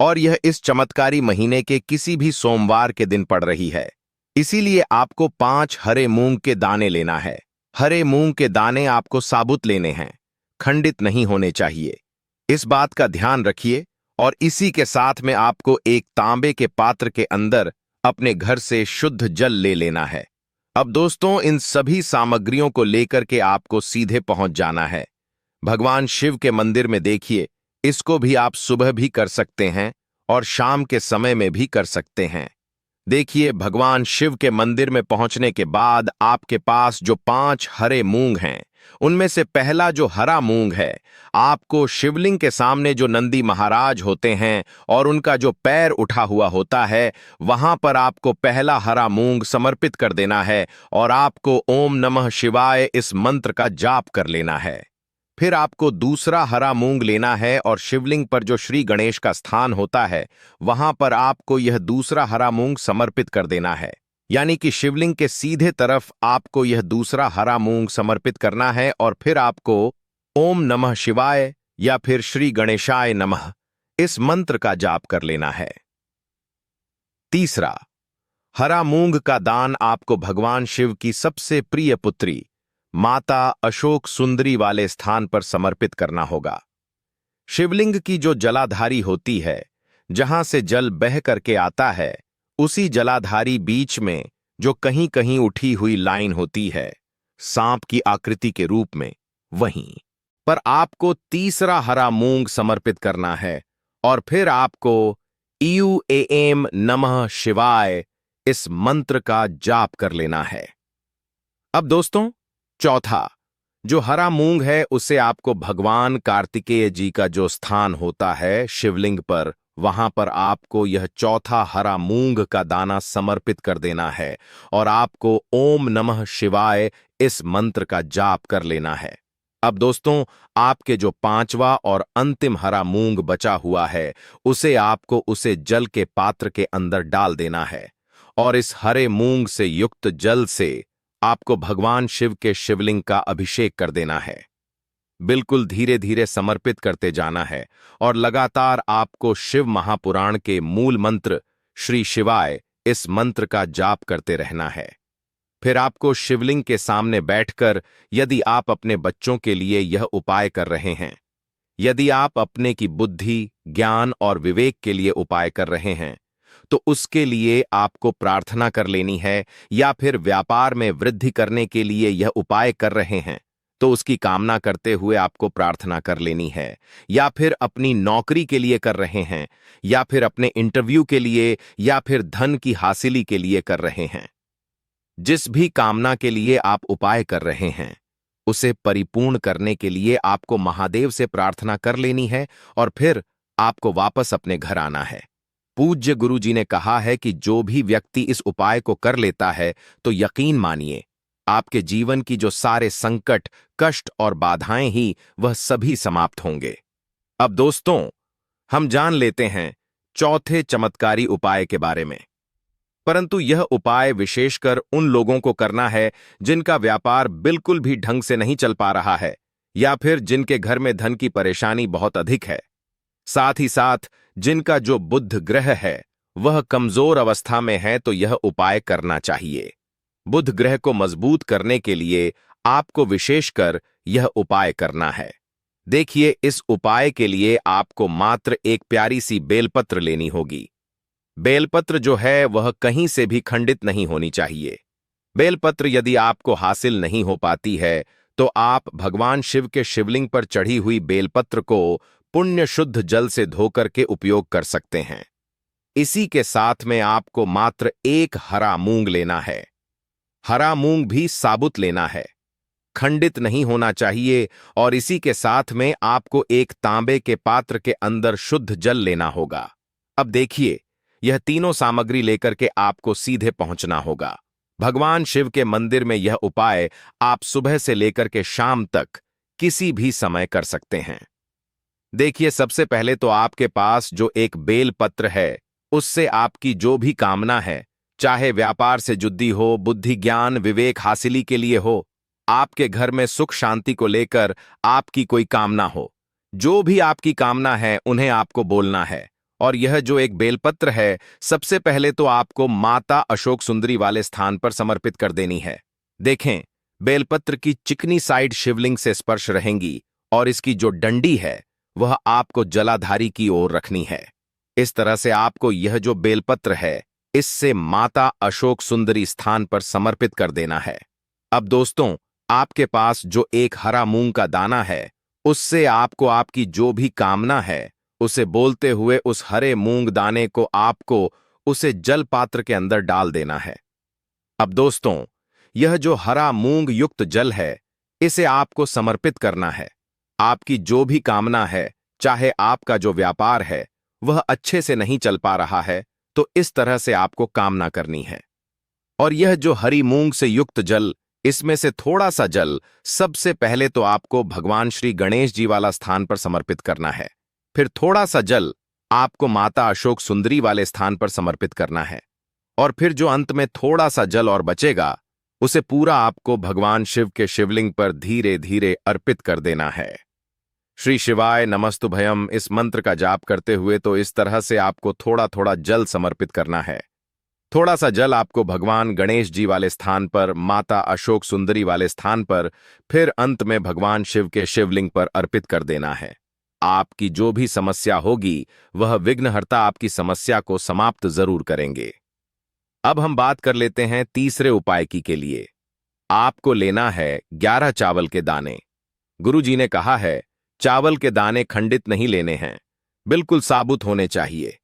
और यह इस चमत्कारी महीने के किसी भी सोमवार के दिन पड़ रही है, इसीलिए आपको 5 हरे मूंग के दाने लेना है। हरे मूंग के दाने आपको साबुत लेने हैं, खंडित नहीं होने चाहिए। इस बात का ध्यान रखिए। और इसी के साथ में आपको एक तांबे के पात्र के अंदर अपने घर से शुद्ध जल ले लेना है। अब दोस्तों, इन सभी सामग्रियों को लेकर के आपको सीधे पहुंच जाना है भगवान शिव के मंदिर में। देखिए, इसको भी आप सुबह भी कर सकते हैं और शाम के समय में भी कर सकते हैं। देखिए, भगवान शिव के मंदिर में पहुंचने के बाद आपके पास जो 5 हरे मूंग हैं, उनमें से पहला जो हरा मूंग है, आपको शिवलिंग के सामने जो नंदी महाराज होते हैं और उनका जो पैर उठा हुआ होता है, वहां पर आपको पहला हरा मूंग समर्पित कर देना है और आपको ओम नमः शिवाय इस मंत्र का जाप कर लेना है। फिर आपको दूसरा हरा मूंग लेना है और शिवलिंग पर जो श्री गणेश का स्थान होता है, वहां पर आपको यह दूसरा हरा मूंग समर्पित कर देना है। यानी कि शिवलिंग के सीधे तरफ आपको यह दूसरा हरा मूंग समर्पित करना है और फिर आपको ओम नमः शिवाय या फिर श्री गणेशाय नमः इस मंत्र का जाप कर लेना है। तीसरा, हरा मूंग का दान आपको भगवान शिव की सबसे प्रिय पुत्री माता अशोक सुंदरी वाले स्थान पर समर्पित करना होगा। शिवलिंग की जो जलाधारी होती है, जहां से जल बह करके आता है, उसी जलाधारी बीच में जो कहीं कहीं उठी हुई लाइन होती है सांप की आकृति के रूप में, वहीं पर आपको तीसरा हरा मूंग समर्पित करना है और फिर आपको ईयू एम नमः शिवाय इस मंत्र का जाप कर लेना है। अब दोस्तों, चौथा जो हरा मूंग है उसे आपको भगवान कार्तिकेय जी का जो स्थान होता है शिवलिंग पर, वहां पर आपको यह चौथा हरा मूंग का दाना समर्पित कर देना है और आपको ओम नमः शिवाय इस मंत्र का जाप कर लेना है। अब दोस्तों, आपके जो पांचवा और अंतिम हरा मूंग बचा हुआ है, उसे आपको उसे जल के पात्र के अंदर डाल देना है और इस हरे मूंग से युक्त जल से आपको भगवान शिव के शिवलिंग का अभिषेक कर देना है। बिल्कुल धीरे धीरे समर्पित करते जाना है और लगातार आपको शिव महापुराण के मूल मंत्र श्री शिवाय इस मंत्र का जाप करते रहना है। फिर आपको शिवलिंग के सामने बैठकर, यदि आप अपने बच्चों के लिए यह उपाय कर रहे हैं, यदि आप अपने की बुद्धि, ज्ञान और विवेक के लिए उपाय कर रहे हैं, तो उसके लिए आपको प्रार्थना कर लेनी है, या फिर व्यापार में वृद्धि करने के लिए यह उपाय कर रहे हैं तो उसकी कामना करते हुए आपको प्रार्थना कर लेनी है, या फिर अपनी नौकरी के लिए कर रहे हैं, या फिर अपने इंटरव्यू के लिए, या फिर धन की हासिली के लिए कर रहे हैं। जिस भी कामना के लिए आप उपाय कर रहे हैं, उसे परिपूर्ण करने के लिए आपको महादेव से प्रार्थना कर लेनी है और फिर आपको वापस अपने घर आना है। पूज्य गुरु जी ने कहा है कि जो भी व्यक्ति इस उपाय को कर लेता है तो यकीन मानिए, आपके जीवन की जो सारे संकट, कष्ट और बाधाएं ही वह सभी समाप्त होंगे। अब दोस्तों, हम जान लेते हैं चौथे चमत्कारी उपाय के बारे में। परंतु यह उपाय विशेषकर उन लोगों को करना है जिनका व्यापार बिल्कुल भी ढंग से नहीं चल पा रहा है, या फिर जिनके घर में धन की परेशानी बहुत अधिक है। साथ ही साथ जिनका जो बुध ग्रह है वह कमजोर अवस्था में है, तो यह उपाय करना चाहिए। बुध ग्रह को मजबूत करने के लिए आपको विशेषकर यह उपाय करना है। देखिए, इस उपाय के लिए आपको मात्र एक प्यारी सी बेलपत्र लेनी होगी। बेलपत्र जो है वह कहीं से भी खंडित नहीं होनी चाहिए। बेलपत्र यदि आपको हासिल नहीं हो पाती है तो आप भगवान शिव के शिवलिंग पर चढ़ी हुई बेलपत्र को पुण्य शुद्ध जल से धोकर के उपयोग कर सकते हैं। इसी के साथ में आपको मात्र एक हरा मूंग लेना है। हरा मूंग भी साबुत लेना है, खंडित नहीं होना चाहिए, और इसी के साथ में आपको एक तांबे के पात्र के अंदर शुद्ध जल लेना होगा। अब देखिए, यह तीनों सामग्री लेकर के आपको सीधे पहुंचना होगा भगवान शिव के मंदिर में। यह उपाय आप सुबह से लेकर के शाम तक किसी भी समय कर सकते हैं। देखिए, सबसे पहले तो आपके पास जो एक बेल पत्र है, उससे आपकी जो भी कामना है, चाहे व्यापार से जुड़ी हो, बुद्धि, ज्ञान, विवेक हासिली के लिए हो, आपके घर में सुख शांति को लेकर आपकी कोई कामना हो, जो भी आपकी कामना है उन्हें आपको बोलना है। और यह जो एक बेलपत्र है, सबसे पहले तो आपको माता अशोक सुंदरी वाले स्थान पर समर्पित कर देनी है। देखें, बेलपत्र की चिकनी साइड शिवलिंग से स्पर्श रहेंगी और इसकी जो डंडी है वह आपको जलाधारी की ओर रखनी है। इस तरह से आपको यह जो बेलपत्र है, इससे माता अशोक सुंदरी स्थान पर समर्पित कर देना है। अब दोस्तों, आपके पास जो एक हरा मूंग का दाना है, उससे आपको आपकी जो भी कामना है उसे बोलते हुए उस हरे मूंग दाने को आपको उसे जल पात्र के अंदर डाल देना है। अब दोस्तों, यह जो हरा मूंग युक्त जल है, इसे आपको समर्पित करना है। आपकी जो भी कामना है, चाहे आपका जो व्यापार है वह अच्छे से नहीं चल पा रहा है, तो इस तरह से आपको कामना करनी है। और यह जो हरी मूंग से युक्त जल, इसमें से थोड़ा सा जल सबसे पहले तो आपको भगवान श्री गणेश जी वाला स्थान पर समर्पित करना है। फिर थोड़ा सा जल आपको माता अशोक सुंदरी वाले स्थान पर समर्पित करना है, और फिर जो अंत में थोड़ा सा जल और बचेगा, उसे पूरा आपको भगवान शिव के शिवलिंग पर धीरे धीरे अर्पित कर देना है। श्री शिवाय नमस्तुभयम इस मंत्र का जाप करते हुए तो इस तरह से आपको थोड़ा थोड़ा जल समर्पित करना है। थोड़ा सा जल आपको भगवान गणेश जी वाले स्थान पर, माता अशोक सुंदरी वाले स्थान पर, फिर अंत में भगवान शिव के शिवलिंग पर अर्पित कर देना है। आपकी जो भी समस्या होगी, वह विघ्नहर्ता आपकी समस्या को समाप्त जरूर करेंगे। अब हम बात कर लेते हैं तीसरे उपाय की के लिए। आपको लेना है 11 चावल के दाने। गुरु जी ने कहा है, चावल के दाने खंडित नहीं लेने हैं, बिल्कुल साबुत होने चाहिए।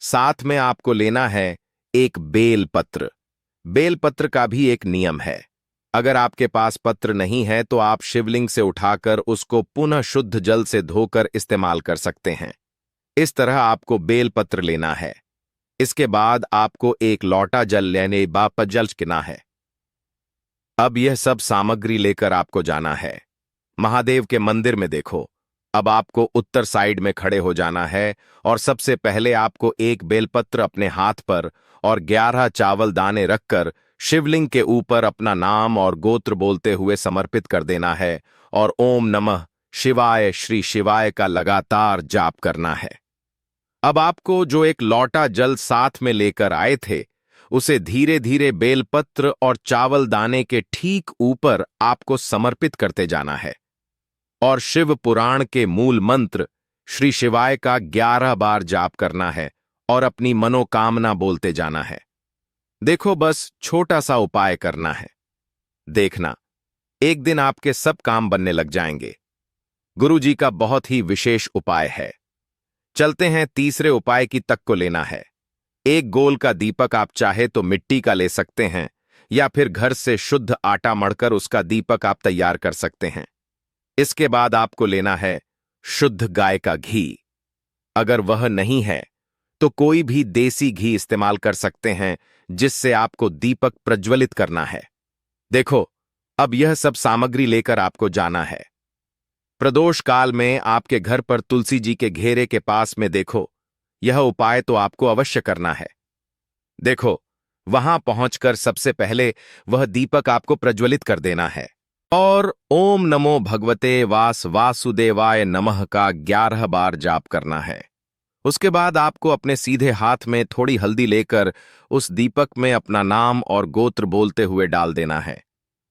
साथ में आपको लेना है एक बेल पत्र। बेल पत्र का भी एक नियम है, अगर आपके पास पत्र नहीं है तो आप शिवलिंग से उठाकर उसको पुनः शुद्ध जल से धोकर इस्तेमाल कर सकते हैं। इस तरह आपको बेल पत्र लेना है। इसके बाद आपको एक लौटा जल लेने जल किना है। अब यह सब सामग्री लेकर आपको जाना है। महादेव के मंदिर में देखो। अब आपको उत्तर साइड में खड़े हो जाना है और सबसे पहले आपको एक बेलपत्र अपने हाथ पर और 11 चावल दाने रखकर शिवलिंग के ऊपर अपना नाम और गोत्र बोलते हुए समर्पित कर देना है और ओम नमः शिवाय श्री शिवाय का लगातार जाप करना है। अब आपको जो एक लौटा जल साथ में लेकर आए थे, उसे धीरे धीरे बेलपत्र और चावल दाने के ठीक ऊपर आपको समर्पित करते जाना है और शिव पुराण के मूल मंत्र श्री शिवाय का 11 बार जाप करना है और अपनी मनोकामना बोलते जाना है। देखो, बस छोटा सा उपाय करना है। देखना, एक दिन आपके सब काम बनने लग जाएंगे। गुरुजी का बहुत ही विशेष उपाय है। चलते हैं तीसरे उपाय की तक को लेना है। एक गोल का दीपक आप चाहे तो मिट्टी का ले सकते हैं या फिर घर से शुद्ध आटा मढ़कर उसका दीपक आप तैयार कर सकते हैं। इसके बाद आपको लेना है शुद्ध गाय का घी। अगर वह नहीं है तो कोई भी देसी घी इस्तेमाल कर सकते हैं, जिससे आपको दीपक प्रज्वलित करना है। देखो, अब यह सब सामग्री लेकर आपको जाना है। प्रदोष काल में आपके घर पर तुलसी जी के घेरे के पास में देखो, यह उपाय तो आपको अवश्य करना है। देखो, वहां पहुंचकर सबसे पहले वह दीपक आपको प्रज्वलित कर देना है और ओम नमो भगवते वासुदेवाय नमः का 11 बार जाप करना है। उसके बाद आपको अपने सीधे हाथ में थोड़ी हल्दी लेकर उस दीपक में अपना नाम और गोत्र बोलते हुए डाल देना है।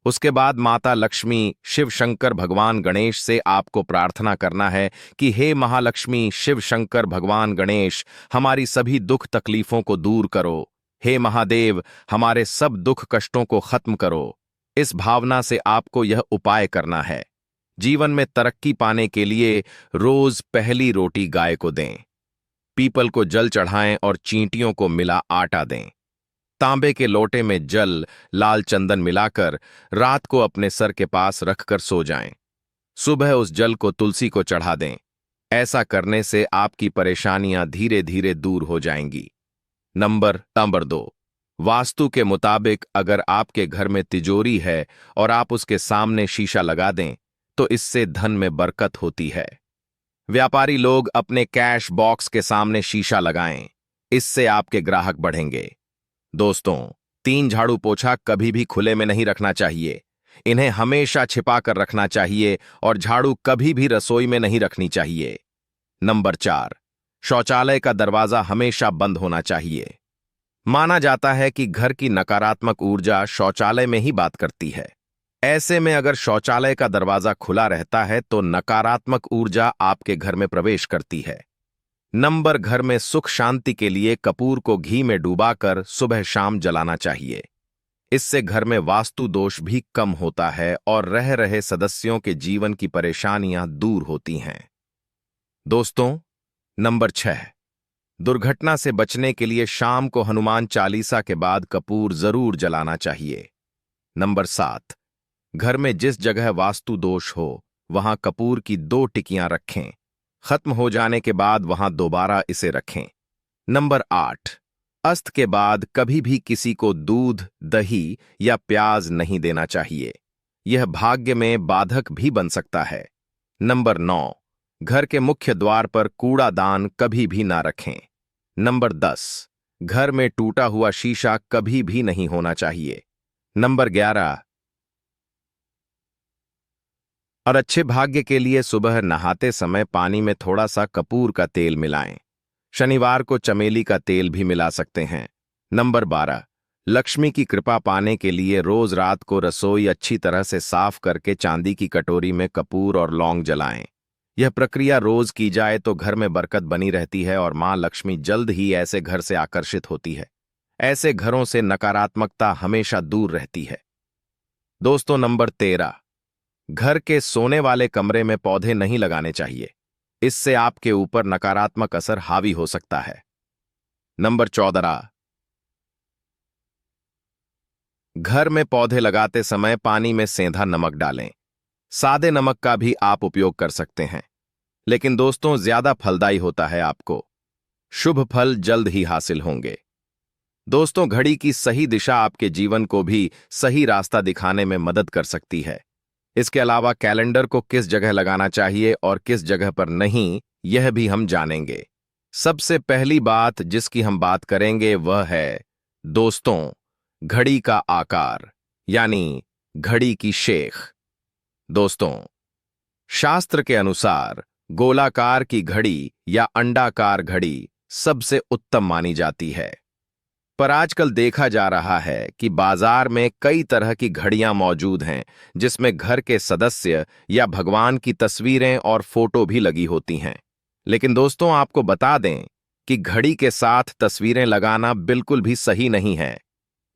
उसके बाद माता लक्ष्मी, शिव शंकर भगवान गणेश से आपको प्रार्थना करना है कि हे महालक्ष्मी, शिव शंकर भगवान गणेश, हमारी सभी दुख तकलीफों को दूर करो। हे महादेव, हमारे सब दुख कष्टों को खत्म करो। इस भावना से आपको यह उपाय करना है। जीवन में तरक्की पाने के लिए रोज पहली रोटी गाय को दें, पीपल को जल चढ़ाएं और चींटियों को मिला आटा दें। तांबे के लोटे में जल, लाल चंदन मिलाकर रात को अपने सर के पास रखकर सो जाएं। सुबह उस जल को तुलसी को चढ़ा दें। ऐसा करने से आपकी परेशानियां धीरे धीरे दूर हो जाएंगी। नंबर 2, वास्तु के मुताबिक अगर आपके घर में तिजोरी है और आप उसके सामने शीशा लगा दें तो इससे धन में बरकत होती है। व्यापारी लोग अपने कैश बॉक्स के सामने शीशा लगाएं, इससे आपके ग्राहक बढ़ेंगे। दोस्तों, 3 झाड़ू पोछा कभी भी खुले में नहीं रखना चाहिए। इन्हें हमेशा छिपा कर रखना चाहिए और झाड़ू कभी भी रसोई में नहीं रखनी चाहिए। नंबर 4, शौचालय का दरवाजा हमेशा बंद होना चाहिए। माना जाता है कि घर की नकारात्मक ऊर्जा शौचालय में ही बात करती है। ऐसे में अगर शौचालय का दरवाजा खुला रहता है तो नकारात्मक ऊर्जा आपके घर में प्रवेश करती है। नंबर, घर में सुख शांति के लिए कपूर को घी में डुबाकर सुबह शाम जलाना चाहिए। इससे घर में वास्तु दोष भी कम होता है और रह रहे सदस्यों के जीवन की परेशानियां दूर होती हैं। दोस्तों, नंबर 6, दुर्घटना से बचने के लिए शाम को हनुमान चालीसा के बाद कपूर जरूर जलाना चाहिए। नंबर 7, घर में जिस जगह वास्तु दोष हो वहां कपूर की 2 टिकियां रखें। खत्म हो जाने के बाद वहां दोबारा इसे रखें। नंबर 8, अस्त के बाद कभी भी किसी को दूध, दही या प्याज नहीं देना चाहिए। यह भाग्य में बाधक भी बन सकता है। नंबर 9, घर के मुख्य द्वार पर कूड़ादान कभी भी ना रखें। नंबर 10, घर में टूटा हुआ शीशा कभी भी नहीं होना चाहिए। नंबर 11, और अच्छे भाग्य के लिए सुबह नहाते समय पानी में थोड़ा सा कपूर का तेल मिलाएं। शनिवार को चमेली का तेल भी मिला सकते हैं। नंबर 12, लक्ष्मी की कृपा पाने के लिए रोज रात को रसोई अच्छी तरह से साफ करके चांदी की कटोरी में कपूर और लौंग जलाएं। यह प्रक्रिया रोज की जाए तो घर में बरकत बनी रहती है और मां लक्ष्मी जल्द ही ऐसे घर से आकर्षित होती है। ऐसे घरों से नकारात्मकता हमेशा दूर रहती है। दोस्तों, नंबर 13, घर के सोने वाले कमरे में पौधे नहीं लगाने चाहिए। इससे आपके ऊपर नकारात्मक असर हावी हो सकता है। नंबर 14, घर में पौधे लगाते समय पानी में सेंधा नमक डालें। सादे नमक का भी आप उपयोग कर सकते हैं, लेकिन दोस्तों ज्यादा फलदायी होता है। आपको शुभ फल जल्द ही हासिल होंगे। दोस्तों, घड़ी की सही दिशा आपके जीवन को भी सही रास्ता दिखाने में मदद कर सकती है। इसके अलावा कैलेंडर को किस जगह लगाना चाहिए और किस जगह पर नहीं, यह भी हम जानेंगे। सबसे पहली बात जिसकी हम बात करेंगे वह है दोस्तों, घड़ी का आकार, यानी घड़ी की शेख। दोस्तों, शास्त्र के अनुसार गोलाकार की घड़ी या अंडाकार घड़ी सबसे उत्तम मानी जाती है। पर आजकल देखा जा रहा है कि बाजार में कई तरह की घड़ियां मौजूद हैं, जिसमें घर के सदस्य या भगवान की तस्वीरें और फोटो भी लगी होती हैं। लेकिन दोस्तों, आपको बता दें कि घड़ी के साथ तस्वीरें लगाना बिल्कुल भी सही नहीं है।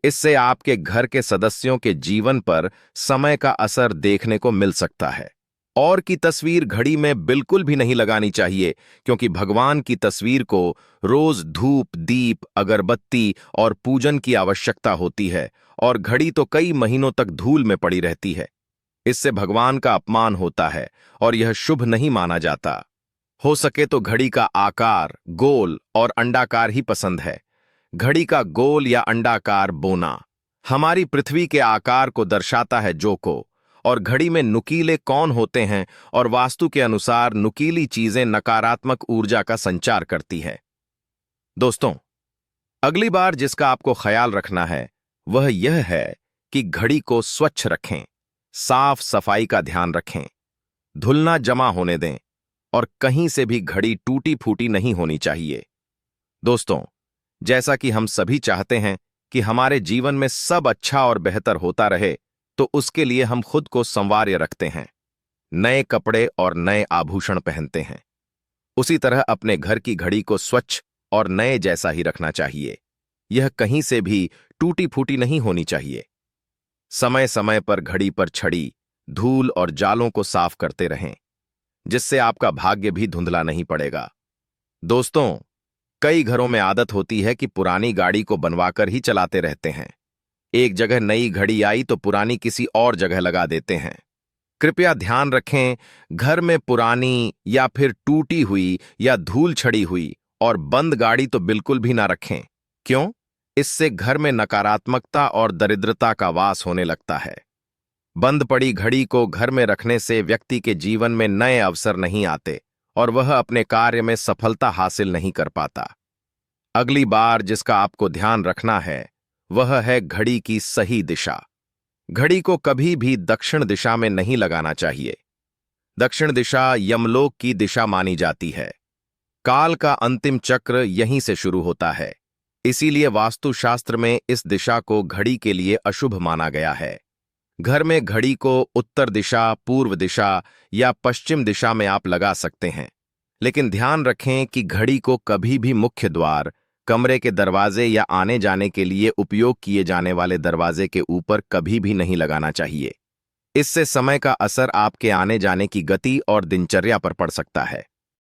इससे आपके घर के सदस्यों के जीवन पर समय का असर देखने को मिल सकता है। और की तस्वीर घड़ी में बिल्कुल भी नहीं लगानी चाहिए, क्योंकि भगवान की तस्वीर को रोज धूप, दीप, अगरबत्ती और पूजन की आवश्यकता होती है, और घड़ी तो कई महीनों तक धूल में पड़ी रहती है। इससे भगवान का अपमान होता है और यह शुभ नहीं माना जाता। हो सके तो घड़ी का आकार गोल और अंडाकार ही पसंद है। घड़ी का गोल या अंडाकार बोना हमारी पृथ्वी के आकार को दर्शाता है को, और घड़ी में नुकीले कौन होते हैं, और वास्तु के अनुसार नुकीली चीजें नकारात्मक ऊर्जा का संचार करती है। दोस्तों, अगली बार जिसका आपको ख्याल रखना है वह यह है कि घड़ी को स्वच्छ रखें, साफ सफाई का ध्यान रखें, धुलना जमा होने दें, और कहीं से भी घड़ी टूटी फूटी नहीं होनी चाहिए। दोस्तों, जैसा कि हम सभी चाहते हैं कि हमारे जीवन में सब अच्छा और बेहतर होता रहे, तो उसके लिए हम खुद को संवार्य रखते हैं, नए कपड़े और नए आभूषण पहनते हैं। उसी तरह अपने घर की घड़ी को स्वच्छ और नए जैसा ही रखना चाहिए। यह कहीं से भी टूटी फूटी नहीं होनी चाहिए। समय समय पर घड़ी पर छड़ी, धूल और जालों को साफ करते रहें, जिससे आपका भाग्य भी धुंधला नहीं पड़ेगा। दोस्तों, कई घरों में आदत होती है कि पुरानी गाड़ी को बनवाकर ही चलाते रहते हैं। एक जगह नई घड़ी आई तो पुरानी किसी और जगह लगा देते हैं। कृपया ध्यान रखें, घर में पुरानी या फिर टूटी हुई या धूल छड़ी हुई और बंद गाड़ी तो बिल्कुल भी ना रखें। क्यों? इससे घर में नकारात्मकता और दरिद्रता का वास होने लगता है। बंद पड़ी घड़ी को घर में रखने से व्यक्ति के जीवन में नए अवसर नहीं आते और वह अपने कार्य में सफलता हासिल नहीं कर पाता। अगली बार जिसका आपको ध्यान रखना है वह है घड़ी की सही दिशा। घड़ी को कभी भी दक्षिण दिशा में नहीं लगाना चाहिए। दक्षिण दिशा यमलोक की दिशा मानी जाती है। काल का अंतिम चक्र यहीं से शुरू होता है। इसीलिए वास्तुशास्त्र में इस दिशा को घड़ी के लिए अशुभ माना गया है। घर में घड़ी को उत्तर दिशा, पूर्व दिशा या पश्चिम दिशा में आप लगा सकते हैं, लेकिन ध्यान रखें कि घड़ी को कभी भी मुख्य द्वार, कमरे के दरवाजे या आने जाने के लिए उपयोग किए जाने वाले दरवाजे के ऊपर कभी भी नहीं लगाना चाहिए। इससे समय का असर आपके आने जाने की गति और दिनचर्या पर पड़ सकता है।